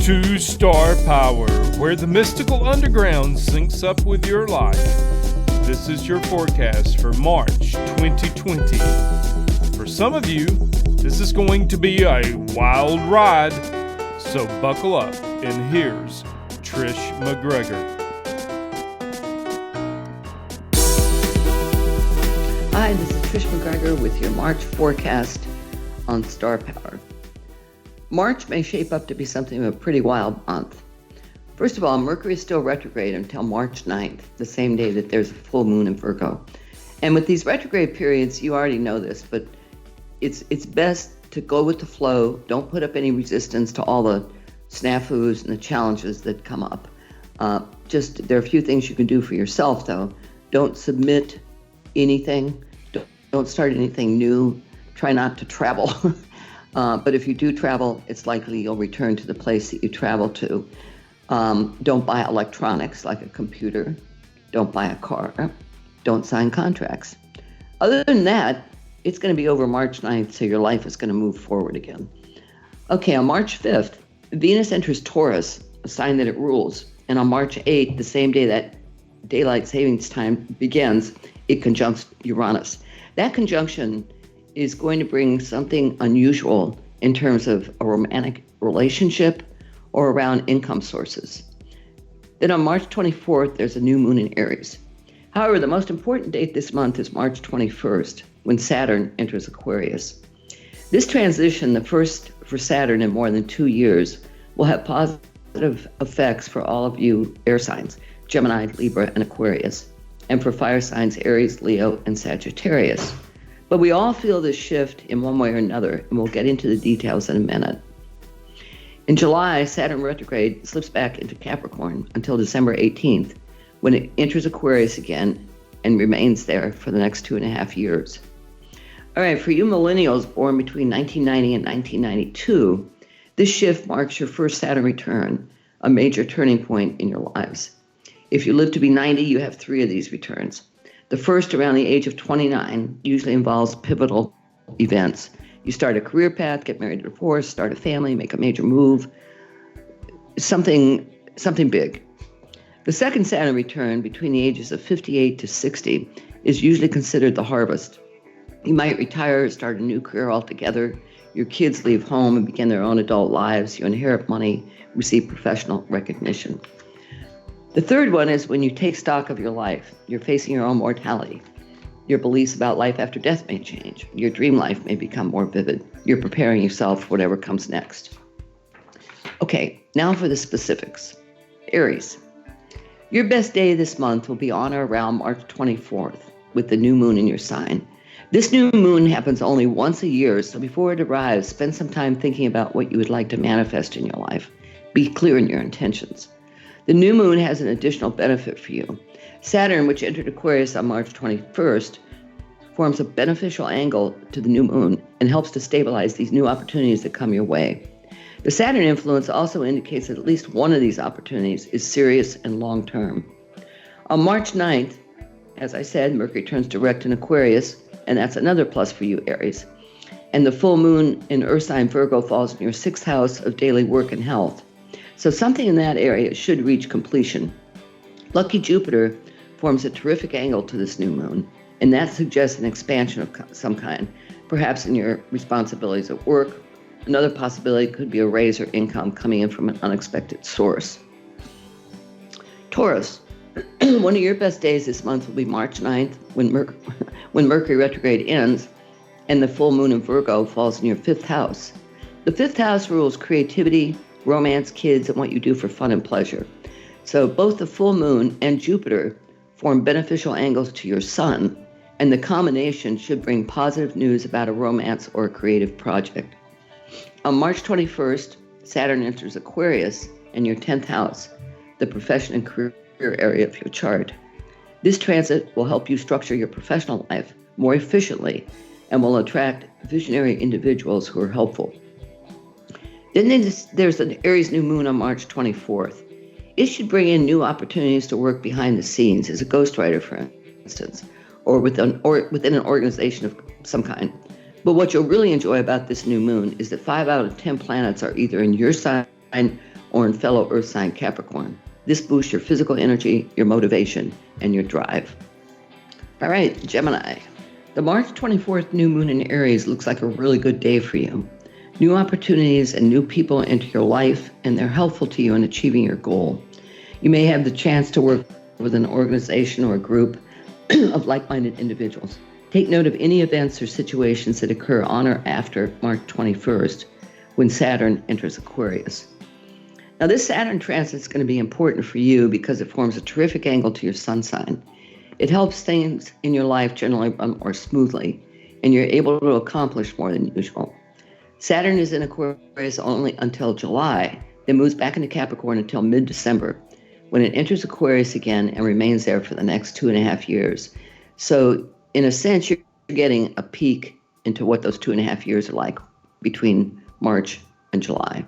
to Star Power, where the mystical underground syncs up with your life. This is your forecast for March 2020. For some of you, this is going to be a wild ride, so buckle up, and here's Trish MacGregor. Hi, this is Trish MacGregor with your March forecast on Star Power. March may shape up to be something of a pretty wild month. First of all, Mercury is still retrograde until March 9th, the same day that there's a full moon in Virgo. And with these retrograde periods, you already know this, but it's best to go with the flow. Don't put up any resistance to all the snafus and the challenges that come up. There are a few things you can do for yourself, though. Don't submit anything. Don't start anything new. Try not to travel. But if you do travel, it's likely you'll return to the place that you traveled to. Don't buy electronics like a computer. Don't buy a car. Don't sign contracts. Other than that, it's going to be over March 9th, so your life is going to move forward again. Okay, on March 5th, Venus enters Taurus, a sign that it rules. And on March 8th, the same day that daylight savings time begins, it conjuncts Uranus. That conjunction is going to bring something unusual in terms of a romantic relationship or around income sources. Then on March 24th, there's a new moon in Aries. However, the most important date this month is March 21st, when Saturn enters Aquarius. This transition, the first for Saturn in more than 2 years, will have positive effects for all of you air signs, Gemini, Libra, and Aquarius, and for fire signs Aries, Leo, and Sagittarius. But we all feel this shift in one way or another, and we'll get into the details in a minute. In July, Saturn retrograde slips back into Capricorn until December 18th, when it enters Aquarius again and remains there for the next 2.5 years. All right, for you millennials born between 1990 and 1992, this shift marks your first Saturn return, a major turning point in your lives. If you live to be 90, you have 3 of these returns. The first, around the age of 29, usually involves pivotal events. You start a career path, get married or divorced, start a family, make a major move, something big. The second Saturn return, between the ages of 58 to 60, is usually considered the harvest. You might retire, start a new career altogether. Your kids leave home and begin their own adult lives. You inherit money, receive professional recognition. The third one is when you take stock of your life. You're facing your own mortality. Your beliefs about life after death may change. Your dream life may become more vivid. You're preparing yourself for whatever comes next. Okay, now for the specifics. Aries. Your best day this month will be on or around March 24th with the new moon in your sign. This new moon happens only once a year, so before it arrives, spend some time thinking about what you would like to manifest in your life. Be clear in your intentions. The new moon has an additional benefit for you. Saturn, which entered Aquarius on March 21st, forms a beneficial angle to the new moon and helps to stabilize these new opportunities that come your way. The Saturn influence also indicates that at least one of these opportunities is serious and long-term. On March 9th, as I said, Mercury turns direct in Aquarius, and that's another plus for you, Aries. And the full moon in Earth sign Virgo falls in your 6th house of daily work and health. So something in that area should reach completion. Lucky Jupiter forms a terrific angle to this new moon, and that suggests an expansion of some kind, perhaps in your responsibilities at work. Another possibility could be a raise or income coming in from an unexpected source. Taurus, one of your best days this month will be March 9th, when Mercury retrograde ends and the full moon in Virgo falls in your 5th house. The 5th house rules creativity, romance, kids, and what you do for fun and pleasure. So both the full moon and Jupiter form beneficial angles to your sun, and the combination should bring positive news about a romance or a creative project. On March 21st, Saturn enters Aquarius in your 10th house, the profession and career area of your chart. This transit will help you structure your professional life more efficiently and will attract visionary individuals who are helpful. Then there's an Aries new moon on March 24th. It should bring in new opportunities to work behind the scenes as a ghostwriter, for instance, or within an organization of some kind. But what you'll really enjoy about this new moon is that 5 out of 10 planets are either in your sign or in fellow Earth sign Capricorn. This boosts your physical energy, your motivation, and your drive. All right, Gemini. The March 24th new moon in Aries looks like a really good day for you. New opportunities and new people enter your life, and they're helpful to you in achieving your goal. You may have the chance to work with an organization or a group of like-minded individuals. Take note of any events or situations that occur on or after March 21st, when Saturn enters Aquarius. Now, this Saturn transit is going to be important for you because it forms a terrific angle to your sun sign. It helps things in your life generally run more smoothly, and you're able to accomplish more than usual. Saturn is in Aquarius only until July, then moves back into Capricorn until mid-December, when it enters Aquarius again and remains there for the next 2.5 years. So, in a sense, you're getting a peek into what those 2.5 years are like between March and July.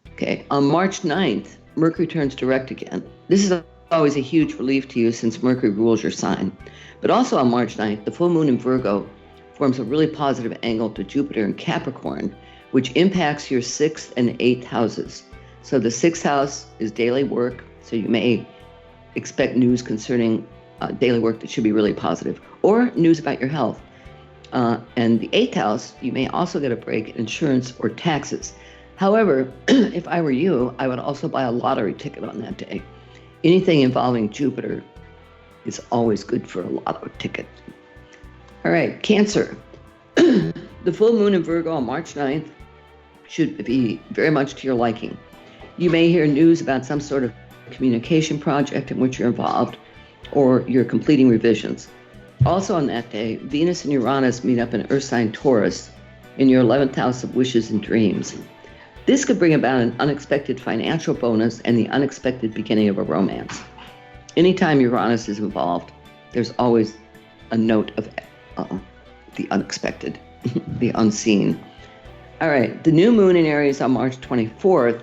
Okay, on March 9th, Mercury turns direct again. This is always a huge relief to you since Mercury rules your sign. But also on March 9th, the full moon in Virgo forms a really positive angle to Jupiter in Capricorn, which impacts your 6th and 8th houses. So the 6th house is daily work, so you may expect news concerning daily work that should be really positive, or news about your health. And the 8th house, you may also get a break in insurance or taxes. However, if I were you, I would also buy a lottery ticket on that day. Anything involving Jupiter is always good for a lotto ticket. All right, Cancer. The full moon in Virgo on March 9th should be very much to your liking. You may hear news about some sort of communication project in which you're involved, or you're completing revisions. Also on that day, Venus and Uranus meet up in Earth sign Taurus in your 11th house of wishes and dreams. This could bring about an unexpected financial bonus and the unexpected beginning of a romance. Anytime Uranus is involved, there's always a note of the unexpected, the unseen. All right, the new moon in Aries on March 24th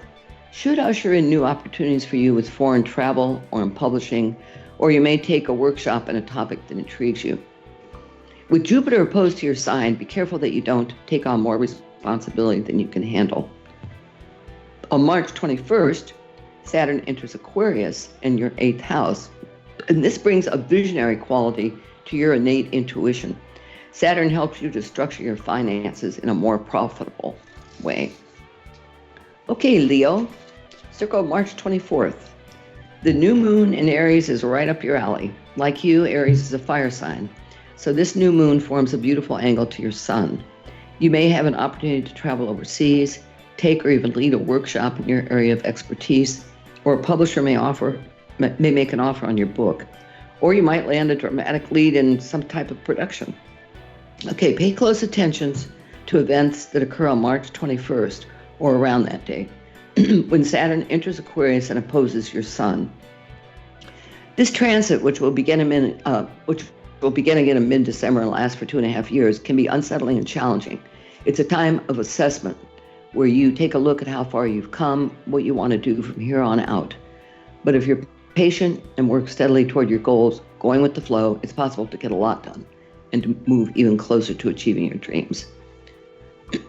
should usher in new opportunities for you with foreign travel or in publishing, or you may take a workshop on a topic that intrigues you. With Jupiter opposed to your sign, be careful that you don't take on more responsibility than you can handle. On March 21st, Saturn enters Aquarius in your 8th house, and this brings a visionary quality to your innate intuition. Saturn helps you to structure your finances in a more profitable way. Okay, Leo, circle March 24th. The new moon in Aries is right up your alley. Like you, Aries is a fire sign, so this new moon forms a beautiful angle to your sun. You may have an opportunity to travel overseas, take or even lead a workshop in your area of expertise, or a publisher may make an offer on your book, or you might land a dramatic lead in some type of production. Okay, pay close attention to events that occur on March 21st or around that day, when Saturn enters Aquarius and opposes your sun. This transit, which will begin again in mid-December and last for 2.5 years, can be unsettling and challenging. It's a time of assessment where you take a look at how far you've come, what you want to do from here on out. But if you're patient and work steadily toward your goals, going with the flow, it's possible to get a lot done and to move even closer to achieving your dreams.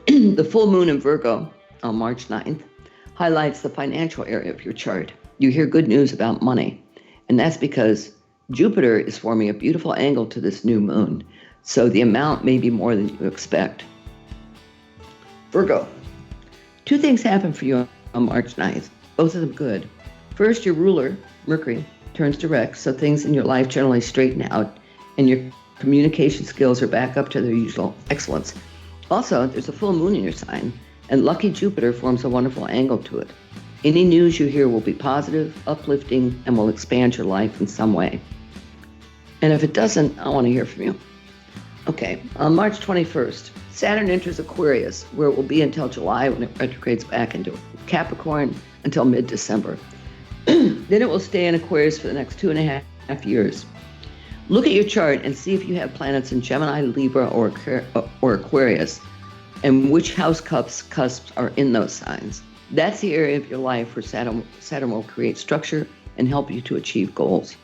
The full moon in Virgo on March 9th highlights the financial area of your chart. You hear good news about money, and that's because Jupiter is forming a beautiful angle to this new moon, so the amount may be more than you expect. Virgo. 2 things happen for you on March 9th, both of them good. First, your ruler, Mercury, turns direct, so things in your life generally straighten out, and your communication skills are back up to their usual excellence. Also, there's a full moon in your sign, and lucky Jupiter forms a wonderful angle to it. Any news you hear will be positive, uplifting, and will expand your life in some way. And if it doesn't, I want to hear from you. Okay, on March 21st, Saturn enters Aquarius, where it will be until July when it retrogrades back into Capricorn until mid-December. Then it will stay in Aquarius for the next 2.5 years. Look at your chart and see if you have planets in Gemini, Libra, or Aquarius, and which house cusps are in those signs. That's the area of your life where Saturn will create structure and help you to achieve goals.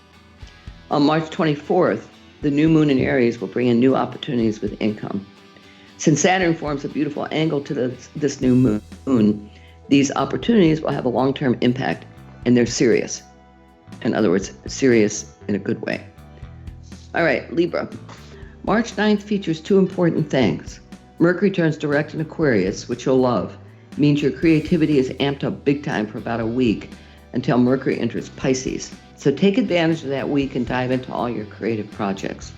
On March 24th, the new moon in Aries will bring in new opportunities with income. Since Saturn forms a beautiful angle to this new moon, These opportunities will have a long-term impact, and they're serious. In other words, serious in a good way. All right, Libra. March 9th features two important things. Mercury turns direct in Aquarius, which you'll love. It means your creativity is amped up big time for about a week until Mercury enters Pisces. So take advantage of that week and dive into all your creative projects.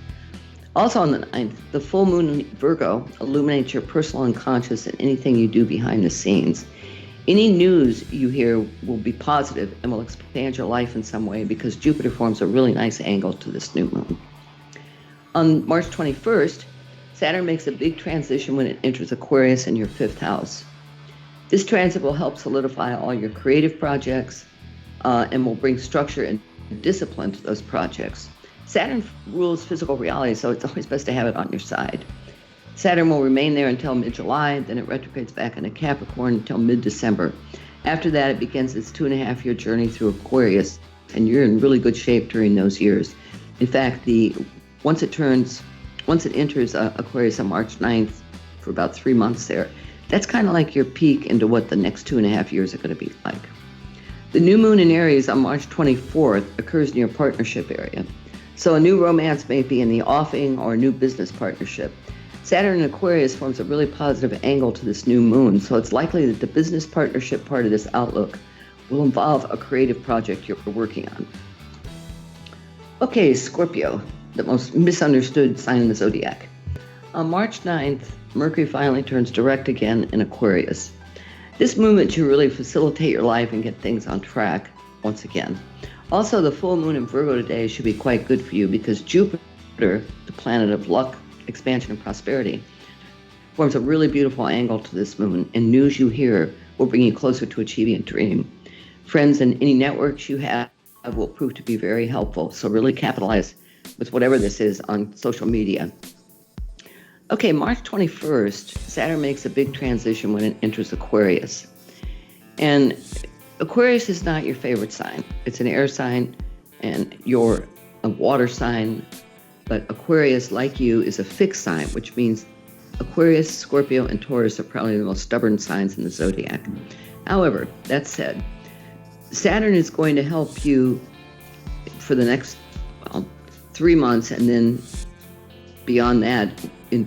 Also on the 9th, the full moon in Virgo illuminates your personal unconscious and anything you do behind the scenes. Any news you hear will be positive and will expand your life in some way because Jupiter forms a really nice angle to this new moon. On March 21st, Saturn makes a big transition when it enters Aquarius in your 5th house. This transit will help solidify all your creative projects and will bring structure and discipline to those projects. Saturn rules physical reality, so it's always best to have it on your side. Saturn will remain there until mid-July, then it retrogrades back into Capricorn until mid-December. After that, it begins its 2.5-year journey through Aquarius, and you're in really good shape during those years. In fact, once it enters Aquarius on March 9th for about 3 months there, that's kind of like your peak into what the next 2.5 years are going to be like. The new moon in Aries on March 24th occurs in your partnership area. So a new romance may be in the offing or a new business partnership. Saturn in Aquarius forms a really positive angle to this new moon, so it's likely that the business partnership part of this outlook will involve a creative project you're working on. Okay, Scorpio, the most misunderstood sign in the zodiac. On March 9th, Mercury finally turns direct again in Aquarius. This movement should really facilitate your life and get things on track once again. Also, the full moon in Virgo today should be quite good for you because Jupiter, the planet of luck, expansion, and prosperity, forms a really beautiful angle to this moon, and news you hear will bring you closer to achieving a dream. Friends and any networks you have will prove to be very helpful, so really capitalize with whatever this is on social media. Okay, March 21st, Saturn makes a big transition when it enters Aquarius. And Aquarius is not your favorite sign. It's an air sign, and you're a water sign. But Aquarius, like you, is a fixed sign, which means Aquarius, Scorpio, and Taurus are probably the most stubborn signs in the zodiac. However, that said, Saturn is going to help you for the next 3 months, and then beyond that,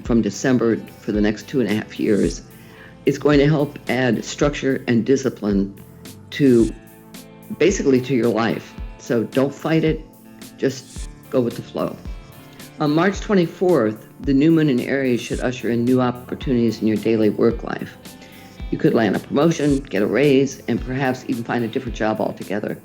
from December for the next 2.5 years. It's going to help add structure and discipline to your life. So don't fight it, just go with the flow. On March 24th, the new moon in Aries should usher in new opportunities in your daily work life. You could land a promotion, get a raise, and perhaps even find a different job altogether.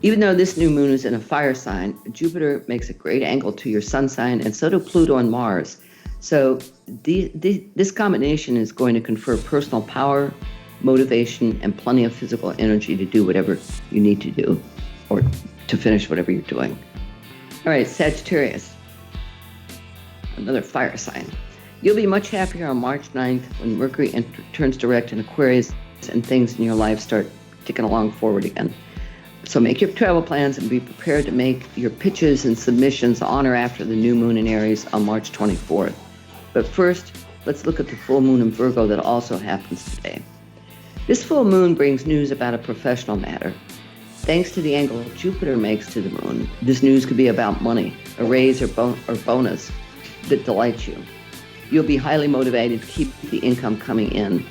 Even though this new moon is in a fire sign, Jupiter makes a great angle to your sun sign, and so do Pluto and Mars. So this combination is going to confer personal power, motivation, and plenty of physical energy to do whatever you need to do or to finish whatever you're doing. All right, Sagittarius, another fire sign. You'll be much happier on March 9th when Mercury turns direct in Aquarius and things in your life start ticking along forward again. So make your travel plans and be prepared to make your pitches and submissions on or after the new moon in Aries on March 24th. But first, let's look at the full moon in Virgo that also happens today. This full moon brings news about a professional matter. Thanks to the angle Jupiter makes to the moon, this news could be about money, a raise or bonus that delights you. You'll be highly motivated to keep the income coming in.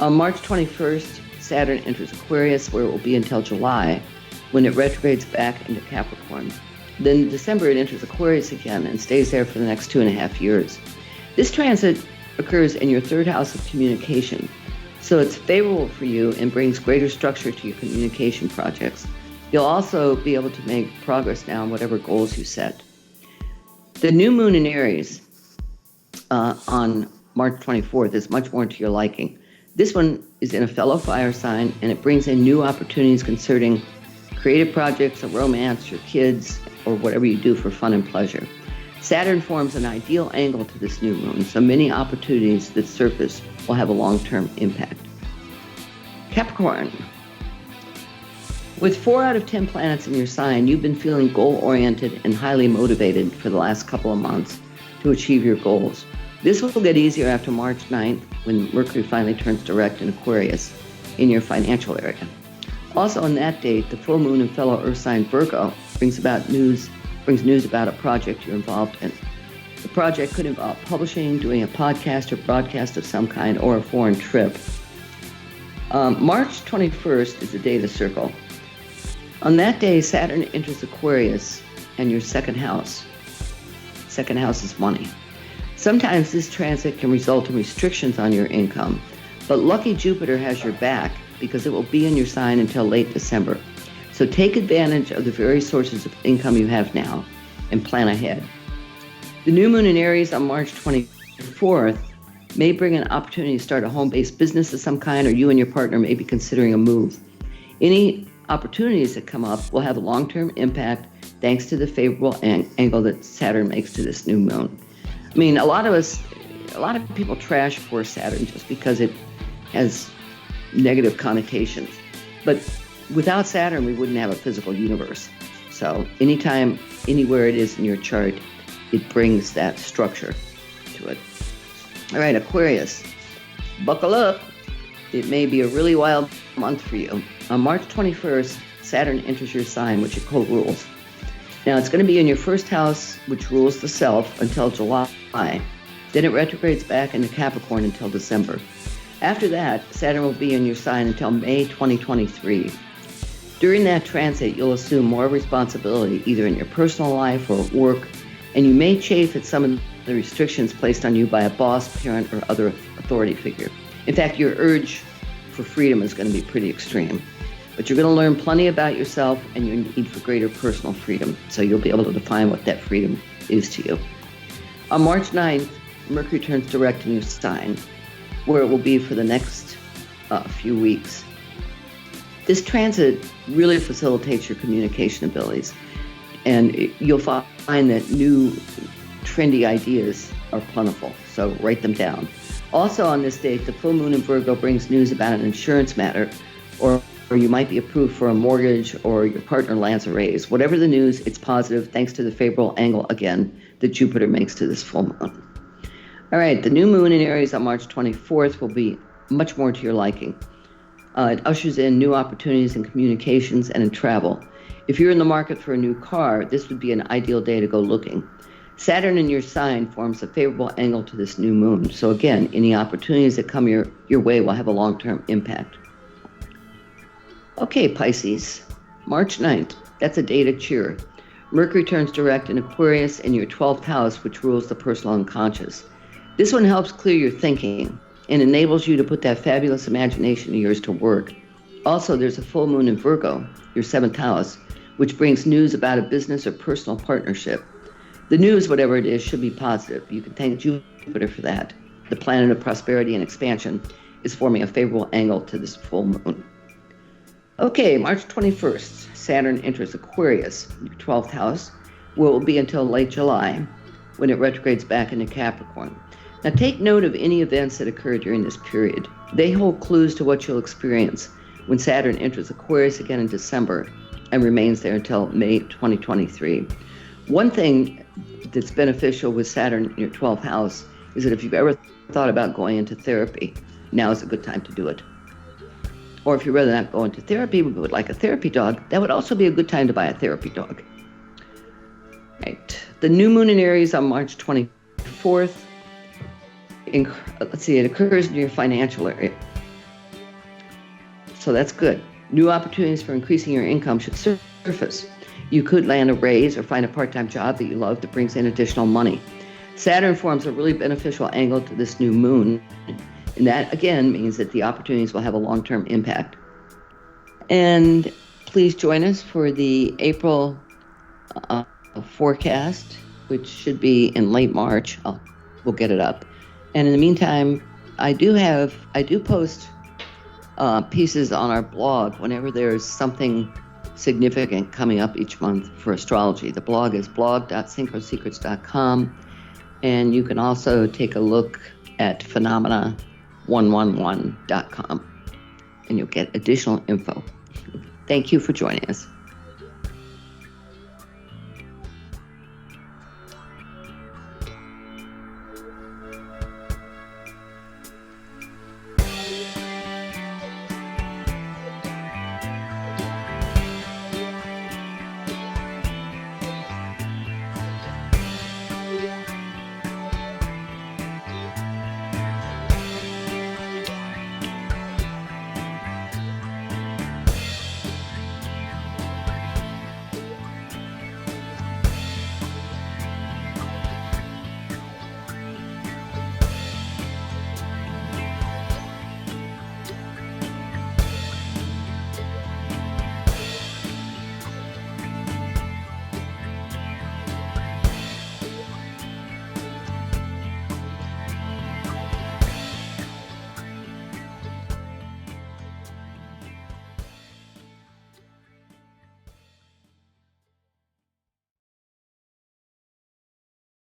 On March 21st, Saturn enters Aquarius, where it will be until July, when it retrogrades back into Capricorn. Then in December, it enters Aquarius again and stays there for the next 2.5 years. This transit occurs in your 3rd house of communication, so it's favorable for you and brings greater structure to your communication projects. You'll also be able to make progress now on whatever goals you set. The new moon in Aries on March 24th is much more to your liking. This one is in a fellow fire sign, and it brings in new opportunities concerning creative projects, a romance, your kids, or whatever you do for fun and pleasure. Saturn forms an ideal angle to this new moon, so many opportunities that surface will have a long-term impact. Capricorn. With 4 out of 10 planets in your sign, you've been feeling goal-oriented and highly motivated for the last couple of months to achieve your goals. This will get easier after March 9th when Mercury finally turns direct in Aquarius in your financial area. Also on that date, the full moon in fellow Earth sign Virgo brings news about a project you're involved in. The project could involve publishing, doing a podcast or broadcast of some kind, or a foreign trip. March 21st is the day to circle. On that day, Saturn enters Aquarius and your second house. Second house is money. Sometimes this transit can result in restrictions on your income, but lucky Jupiter has your back because it will be in your sign until late December. So take advantage of the various sources of income you have now and plan ahead. The new moon in Aries on March 24th may bring an opportunity to start a home-based business of some kind, or you and your partner may be considering a move. Any opportunities that come up will have a long-term impact thanks to the favorable angle that Saturn makes to this new moon. I mean, a lot of people trash poor Saturn just because it has negative connotations. But without Saturn, we wouldn't have a physical universe. So anytime, anywhere it is in your chart, it brings that structure to it. All right, Aquarius, buckle up. It may be a really wild month for you. On March 21st, Saturn enters your sign, which it co-rules. Now, it's going to be in your first house, which rules the self, until July. Then it retrogrades back into Capricorn until December. After that, Saturn will be in your sign until May 2023. During that transit, you'll assume more responsibility, either in your personal life or at work, and you may chafe at some of the restrictions placed on you by a boss, parent, or other authority figure. In fact, your urge for freedom is going to be pretty extreme. But you're going to learn plenty about yourself and your need for greater personal freedom, so you'll be able to define what that freedom is to you. On March 9th, Mercury turns direct in your sign, where it will be for the next few weeks. This transit really facilitates your communication abilities, and you'll find that new trendy ideas are plentiful, so write them down. Also on this date, the full moon in Virgo brings news about an insurance matter, or you might be approved for a mortgage, or your partner lands a raise. Whatever the news, it's positive thanks to the favorable angle, again, that Jupiter makes to this full moon. All right, the new moon in Aries on March 24th will be much more to your liking. It ushers in new opportunities in communications and in travel. If you're in the market for a new car, this would be an ideal day to go looking. Saturn in your sign forms a favorable angle to this new moon. So again, any opportunities that come your way will have a long-term impact. Okay, Pisces, March 9th, that's a day to cheer. Mercury turns direct in Aquarius in your 12th house, which rules the personal unconscious. This one helps clear your thinking and enables you to put that fabulous imagination of yours to work. Also, there's a full moon in Virgo, your 7th house, which brings news about a business or personal partnership. The news, whatever it is, should be positive. You can thank Jupiter for that. The planet of prosperity and expansion is forming a favorable angle to this full moon. Okay, March 21st, Saturn enters Aquarius, your 12th house, where it will be until late July, when it retrogrades back into Capricorn. Now take note of any events that occur during this period. They hold clues to what you'll experience when Saturn enters Aquarius again in December and remains there until May 2023. One thing that's beneficial with Saturn in your 12th house is that if you've ever thought about going into therapy, now is a good time to do it. Or if you'd rather not go into therapy but would like a therapy dog, that would also be a good time to buy a therapy dog. Right. The new moon in Aries on March 24th, it occurs in your financial area. So that's good. New opportunities for increasing your income should surface. You could land a raise or find a part-time job that you love that brings in additional money. Saturn forms a really beneficial angle to this new moon, and that, again, means that the opportunities will have a long-term impact. And please join us for the April forecast, which should be in late March. We'll get it up. And in the meantime, I do post pieces on our blog whenever there's something significant coming up each month for astrology. The blog is blog.synchrosecrets.com, and you can also take a look at phenomena111.com, and you'll get additional info. Thank you for joining us.